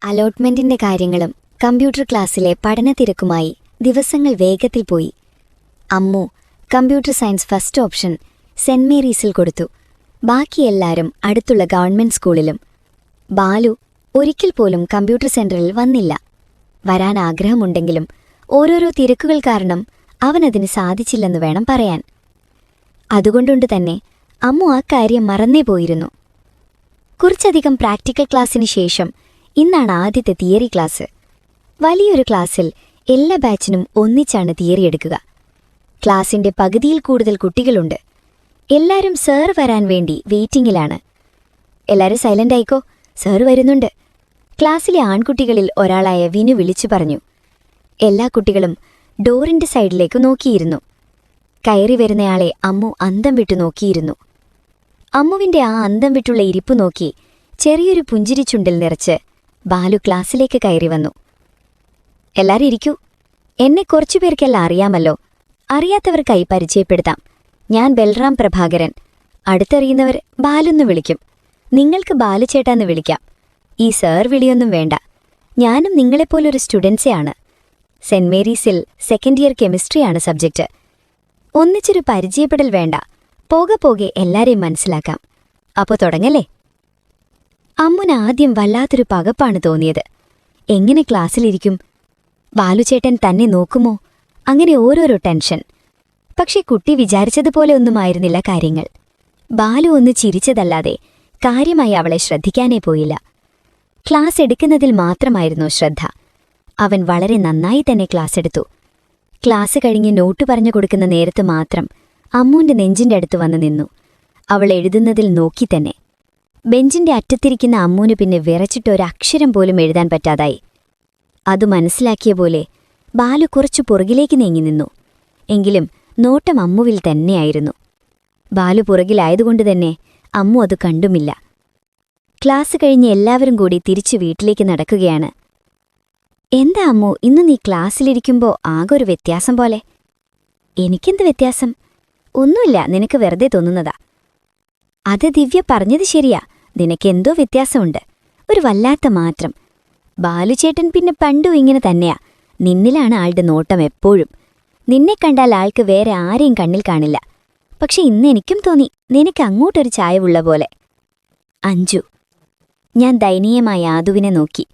അലോട്ട്മെന്റിന്റെ കാര്യങ്ങളും കമ്പ്യൂട്ടർ ക്ലാസ്സിലെ പഠനത്തിരക്കുമായി ദിവസങ്ങൾ വേഗത്തിൽ പോയി. Ammu computer science first option Saint മേരീസിൽ കൊടുത്തു. ബാക്കിയെല്ലാരും അടുത്തുള്ള ഗവൺമെന്റ് സ്കൂളിലും. ബാലു ഒരിക്കൽ പോലും കമ്പ്യൂട്ടർ സെന്ററിൽ വന്നില്ല. വരാൻ ആഗ്രഹമുണ്ടെങ്കിലും ഓരോരോ തിരക്കുകൾ കാരണം അവനതിന് സാധിച്ചില്ലെന്ന് വേണം പറയാൻ. അതുകൊണ്ടുകൊണ്ട് തന്നെ അമ്മു ആ കാര്യം മറന്നേ പോയിരുന്നു. കുറച്ചധികം പ്രാക്ടിക്കൽ ക്ലാസ്സിന് ശേഷം ഇന്നാണ് ആദ്യത്തെ തിയറി ക്ലാസ്. വലിയൊരു ക്ലാസ്സിൽ എല്ലാ ബാച്ചിനും ഒന്നിച്ചാണ് തിയറി എടുക്കുക. ക്ലാസിന്റെ പകുതിയിൽ കൂടുതൽ കുട്ടികളുണ്ട്. എല്ലാരും സർ വരാൻ വേണ്ടി വെയിറ്റിംഗിലാണ്. എല്ലാരും സൈലന്റ് ആയിക്കോ, സർ വരുന്നുണ്ട്. ക്ലാസ്സിലെ ആൺകുട്ടികളിൽ ഒരാളായ വിനു വിളിച്ചു പറഞ്ഞു. എല്ലാ കുട്ടികളും ഡോറിന്റെ സൈഡിലേക്ക് നോക്കിയിരുന്നു. കയറി വരുന്നയാളെ അമ്മു അന്തം വിട്ടു നോക്കിയിരുന്നു. അമ്മുവിന്റെ ആ അന്തം വിട്ടുള്ള ഇരിപ്പു നോക്കി ചെറിയൊരു പുഞ്ചിരി ചുണ്ടിൽ നിറച്ച് ബാലു ക്ലാസ്സിലേക്ക് കയറി വന്നു. എല്ലാരും ഇരിക്കൂ. എന്നെ കുറച്ചുപേർക്കെല്ലാം അറിയാമല്ലോ. അറിയാത്തവർക്കായി പരിചയപ്പെടുത്താം. ഞാൻ ബൽറാം പ്രഭാകരൻ. അടുത്തറിയുന്നവർ ബാലുന്ന് വിളിക്കും. നിങ്ങൾക്ക് ബാലുചേട്ടാന്ന് വിളിക്കാം. ഈ സർ വിളിയൊന്നും വേണ്ട. ഞാനും നിങ്ങളെപ്പോലൊരു സ്റ്റുഡൻസെയാണ്. സെന്റ് മേരീസിൽ സെക്കൻഡ് ഇയർ കെമിസ്ട്രിയാണ് സബ്ജക്റ്റ്. ഒന്നിച്ചൊരു പരിചയപ്പെടൽ വേണ്ട. പോകെ പോകെ എല്ലാരെയും മനസ്സിലാക്കാം. അപ്പോ തുടങ്ങല്ലേ? അമ്മുന് ആദ്യം വല്ലാത്തൊരു പകപ്പാണ് തോന്നിയത്. എങ്ങനെ ക്ലാസ്സിലിരിക്കും? ബാലുചേട്ടൻ തന്നെ നോക്കുമോ? അങ്ങനെ ഓരോരോ ടെൻഷൻ. പക്ഷെ കുട്ടി വിചാരിച്ചതുപോലെ ഒന്നുമായിരുന്നില്ല കാര്യങ്ങൾ. ബാലു ഒന്ന് ചിരിച്ചതല്ലാതെ കാര്യമായി അവളെ ശ്രദ്ധിക്കാനേ പോയില്ല. ക്ലാസ് എടുക്കുന്നതിൽ മാത്രമായിരുന്നു ശ്രദ്ധ. അവൻ വളരെ നന്നായി തന്നെ ക്ലാസ് എടുത്തു. ക്ലാസ് കഴിഞ്ഞ് നോട്ട് പറഞ്ഞു കൊടുക്കുന്ന നേരത്ത് മാത്രം അമ്മുവിന്റെ നെഞ്ചിന്റെ അടുത്ത് വന്നു നിന്നു. അവൾ എഴുതുന്നതിൽ നോക്കി തന്നെ. ബെഞ്ചിന്റെ അറ്റത്തിരിക്കുന്ന അമ്മൂന് പിന്നെ വിറച്ചിട്ടൊരക്ഷരം പോലും എഴുതാൻ പറ്റാതായി. അതു മനസ്സിലാക്കിയ പോലെ ബാലു കുറച്ചു പുറകിലേക്ക് നീങ്ങി നിന്നു. എങ്കിലും നോട്ടം അമ്മുവിൽ തന്നെയായിരുന്നു. ബാലു പുറകിലായതുകൊണ്ട് തന്നെ അമ്മു അത് കണ്ടുമില്ല. ക്ലാസ് കഴിഞ്ഞ് എല്ലാവരും കൂടി തിരിച്ചു വീട്ടിലേക്ക് നടക്കുകയാണ്. എന്താ അമ്മു, ഇന്ന് നീ ക്ലാസ്സിലിരിക്കുമ്പോ ആകെ ഒരു വ്യത്യാസം പോലെ? എനിക്കെന്ത് വ്യത്യാസം? ഒന്നുമില്ല, നിനക്ക് വെറുതെ തോന്നുന്നതാ. അത് ദിവ്യ പറഞ്ഞത് ശരിയാ. നിനക്കെന്തോ വ്യത്യാസമുണ്ട്. ഒരു വല്ലാത്ത മാറ്റം. ബാലുചേട്ടൻ പിന്നെ പണ്ടും ഇങ്ങനെ തന്നെയാ. നിന്നിലാണ് ആളുടെ നോട്ടം എപ്പോഴും. നിന്നെ കണ്ടാൽ ആൾക്ക് വേറെ ആരെയും കണ്ണിൽ കാണില്ല. പക്ഷെ ഇന്ന് എനിക്കും തോന്നി നിനക്ക് അങ്ങോട്ടൊരു ചായവുള്ള പോലെ. അഞ്ജു. ഞാൻ ദയനീയമായി ആദുവിനെ നോക്കി.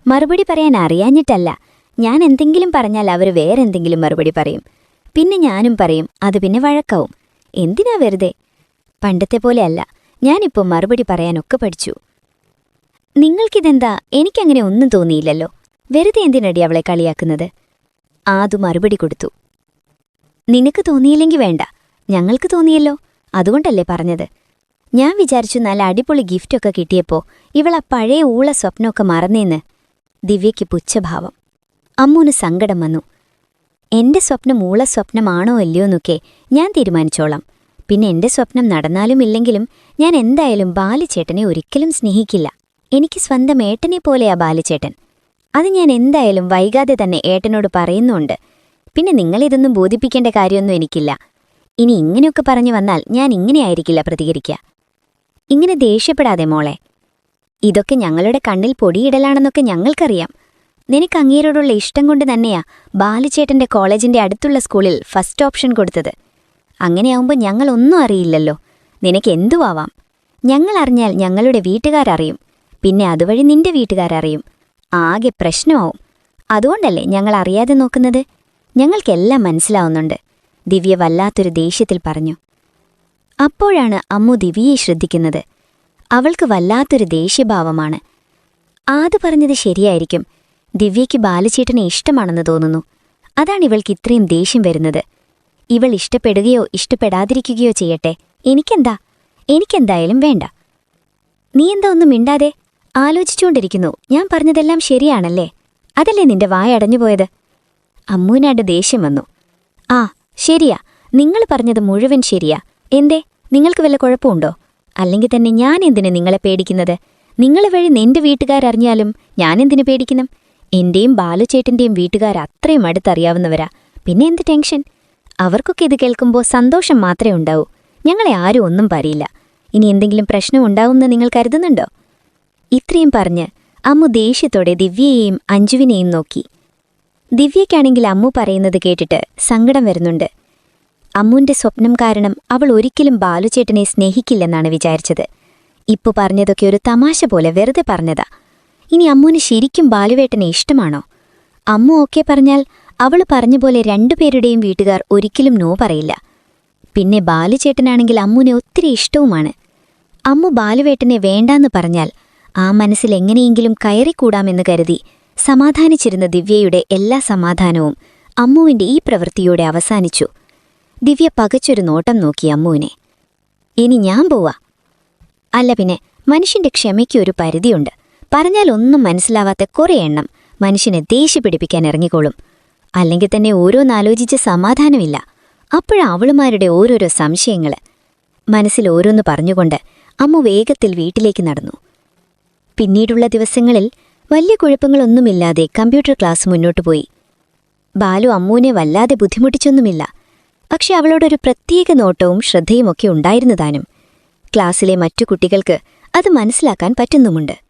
മറുപടി പറയാൻ അറിയാഞ്ഞിട്ടല്ല. ഞാൻ എന്തെങ്കിലും പറഞ്ഞാൽ അവർ വേറെന്തെങ്കിലും മറുപടി പറയും. പിന്നെ ഞാനും പറയും. അത് പിന്നെ വഴക്കാവും. എന്തിനാ വെറുതെ? പണ്ടത്തെ പോലെയല്ല. ഞാനിപ്പോൾ മറുപടി പറയാനൊക്കെ പഠിച്ചു. നിങ്ങൾക്കിതെന്താ? എനിക്കങ്ങനെ ഒന്നും തോന്നിയില്ലല്ലോ. വെറുതെ എന്തിനടി അവളെ കളിയാക്കുന്നത്? ആദു മറുപടി കൊടുത്തു. നിനക്ക് തോന്നിയില്ലെങ്കിൽ വേണ്ട. ഞങ്ങൾക്ക് തോന്നിയല്ലോ. അതുകൊണ്ടല്ലേ പറഞ്ഞത്. ഞാൻ വിചാരിച്ചു നല്ല അടിപൊളി ഗിഫ്റ്റൊക്കെ കിട്ടിയപ്പോ ഇവളാ പഴയ ഊള സ്വപ്നമൊക്കെ മറന്നേന്ന്. ദിവ്യയ്ക്ക് പുച്ഛഭാവം. അമ്മൂന് സങ്കടം വന്നു. എന്റെ സ്വപ്നം ഊള സ്വപ്നമാണോ അല്ലയോന്നൊക്കെ ഞാൻ തീരുമാനിച്ചോളാം. പിന്നെ എന്റെ സ്വപ്നം നടന്നാലും ഇല്ലെങ്കിലും ഞാൻ എന്തായാലും ബാലുചേട്ടനെ ഒരിക്കലും സ്നേഹിക്കില്ല. എനിക്ക് സ്വന്തം ഏട്ടനെ പോലെയാ ബാലുചേട്ടൻ. അത് ഞാൻ എന്തായാലും വൈകാതെ തന്നെ ഏട്ടനോട് പറയുന്നുണ്ട്. പിന്നെ നിങ്ങളിതൊന്നും ബോധിപ്പിക്കേണ്ട കാര്യമൊന്നും എനിക്കില്ല. ഇനി ഇങ്ങനെയൊക്കെ പറഞ്ഞു വന്നാൽ ഞാൻ ഇങ്ങനെയായിരിക്കില്ല പ്രതികരിക്കുക. ഇങ്ങനെ ദേഷ്യപ്പെടാതെ മോളെ. ഇതൊക്കെ ഞങ്ങളുടെ കണ്ണിൽ പൊടിയിടലാണെന്നൊക്കെ ഞങ്ങൾക്കറിയാം. നിനക്ക് അങ്ങേരോടുള്ള ഇഷ്ടം കൊണ്ട് തന്നെയാ ബാലുചേട്ടന്റെ കോളേജിന്റെ അടുത്തുള്ള സ്കൂളിൽ ഫസ്റ്റ് ഓപ്ഷൻ കൊടുത്തത്. അങ്ങനെയാവുമ്പോൾ ഞങ്ങളൊന്നും അറിയില്ലല്ലോ. നിനക്ക് എന്തുവാവാം. ഞങ്ങളറിഞ്ഞാൽ ഞങ്ങളുടെ വീട്ടുകാരറിയും. പിന്നെ അതുവഴി നിന്റെ വീട്ടുകാരറിയും. ആകെ പ്രശ്നമാവും. അതുകൊണ്ടല്ലേ ഞങ്ങൾ അറിയാതെ നോക്കുന്നത്. ഞങ്ങൾക്കെല്ലാം മനസ്സിലാവുന്നുണ്ട്. ദിവ്യ വല്ലാത്തൊരു ദേഷ്യത്തിൽ പറഞ്ഞു. അപ്പോഴാണ് അമ്മു ദിവ്യയെ ശ്രദ്ധിക്കുന്നത്. അവൾക്ക് വല്ലാത്തൊരു ദേഷ്യഭാവമാണ്. ആദു പറഞ്ഞത് ശരിയായിരിക്കും. ദിവ്യയ്ക്ക് ബാലുചേട്ടനെ ഇഷ്ടമാണെന്ന് തോന്നുന്നു. അതാണ് ഇവൾക്ക് ഇത്രയും ദേഷ്യം വരുന്നത്. ഇവൾ ഇഷ്ടപ്പെടുകയോ ഇഷ്ടപ്പെടാതിരിക്കുകയോ ചെയ്യട്ടെ. എനിക്കെന്തായാലും വേണ്ട. നീ എന്താ ഒന്നും മിണ്ടാതെ? ആലോചിച്ചുകൊണ്ടിരിക്കുന്നു. ഞാൻ പറഞ്ഞതെല്ലാം ശരിയാണല്ലേ? അതല്ലേ നിന്റെ വായടഞ്ഞുപോയത്? അമ്മൂനാട് ദേഷ്യം വന്നു. ആ ശരിയാ, നിങ്ങൾ പറഞ്ഞത് മുഴുവൻ ശരിയാ. എന്തേ, നിങ്ങൾക്ക് വല്ല കുഴപ്പമുണ്ടോ? അല്ലെങ്കിൽ തന്നെ ഞാൻ എന്തിനു നിങ്ങളെ പേടിക്കുന്നത്? നിങ്ങളെ വഴി നിന്റെ വീട്ടുകാരറിഞ്ഞാലും ഞാനെന്തിനു പേടിക്കണം? എന്റെയും ബാലുചേട്ടന്റെയും വീട്ടുകാർ അത്രയും അടുത്തറിയാവുന്നവരാ. പിന്നെ എന്ത് ടെൻഷൻ? അവർക്കൊക്കെ ഇത് കേൾക്കുമ്പോൾ സന്തോഷം മാത്രമേ ഉണ്ടാവൂ. ഞങ്ങളെ ആരും ഒന്നും പറയില്ല. ഇനി എന്തെങ്കിലും പ്രശ്നം ഉണ്ടാവുമെന്ന് നിങ്ങൾ കരുതുന്നുണ്ടോ? ഇത്രയും പറഞ്ഞ് അമ്മു ദേഷ്യത്തോടെ ദിവ്യയെയും അഞ്ജുവിനെയും നോക്കി. ദിവ്യയ്ക്കാണെങ്കിൽ അമ്മു പറയുന്നത് കേട്ടിട്ട് സങ്കടം വരുന്നുണ്ട്. അമ്മുവിന്റെ സ്വപ്നം കാരണം അവൾ ഒരിക്കലും ബാലുചേട്ടനെ സ്നേഹിക്കില്ലെന്നാണ് വിചാരിച്ചത്. ഇപ്പു പറഞ്ഞതൊക്കെ ഒരു തമാശ പോലെ വെറുതെ പറഞ്ഞതാ. ഇനി അമ്മുവിന് ശരിക്കും ബാലുവേട്ടനെ ഇഷ്ടമാണോ? അമ്മു ഓക്കെ പറഞ്ഞാൽ അവൾ പറഞ്ഞ പോലെ രണ്ടുപേരുടെയും വീട്ടുകാർ ഒരിക്കലും നോ പറയില്ല. പിന്നെ ബാലുചേട്ടനാണെങ്കിൽ അമ്മുവിനെ ഒത്തിരി ഇഷ്ടവുമാണ്. അമ്മു ബാലുവേട്ടനെ വേണ്ടാന്ന് പറഞ്ഞാൽ ആ മനസ്സിൽ എങ്ങനെയെങ്കിലും കയറിക്കൂടാമെന്ന് കരുതി സമാധാനിച്ചിരുന്ന ദിവ്യയുടെ എല്ലാ സമാധാനവും അമ്മുവിന്റെ ഈ പ്രവൃത്തിയോടെ അവസാനിച്ചു. ദിവ്യ പകച്ചൊരു നോട്ടം നോക്കി അമ്മുവിനെ. ഇനി ഞാൻ പോവാ. അല്ല പിന്നെ, മനുഷ്യന്റെ ക്ഷമയ്ക്ക് ഒരു പരിധിയുണ്ട്. പറഞ്ഞാൽ ഒന്നും മനസ്സിലാവാത്ത കുറേ എണ്ണം മനുഷ്യനെ ദേഷ്യപിടിപ്പിക്കാൻ ഇറങ്ങിക്കോളും. അല്ലെങ്കിൽ തന്നെ ഓരോന്നാലോചിച്ച് സമാധാനമില്ല. അപ്പോഴാ അവളുമാരുടെ ഓരോരോ സംശയങ്ങള്. മനസ്സിൽ ഓരോന്ന് പറഞ്ഞുകൊണ്ട് അമ്മു വേഗത്തിൽ വീട്ടിലേക്ക് നടന്നു. പിന്നീടുള്ള ദിവസങ്ങളിൽ വലിയ കുഴപ്പങ്ങളൊന്നുമില്ലാതെ കമ്പ്യൂട്ടർ ക്ലാസ് മുന്നോട്ടു പോയി. ബാലു അമ്മുവിനെ വല്ലാതെ ബുദ്ധിമുട്ടിച്ചൊന്നുമില്ല. പക്ഷെ അവളോടൊരു പ്രത്യേക നോട്ടവും ശ്രദ്ധയുമൊക്കെ ഉണ്ടായിരുന്നതാനും. ക്ലാസ്സിലെ മറ്റു കുട്ടികൾക്ക് അത് മനസ്സിലാക്കാൻ പറ്റുന്നുമുണ്ട്.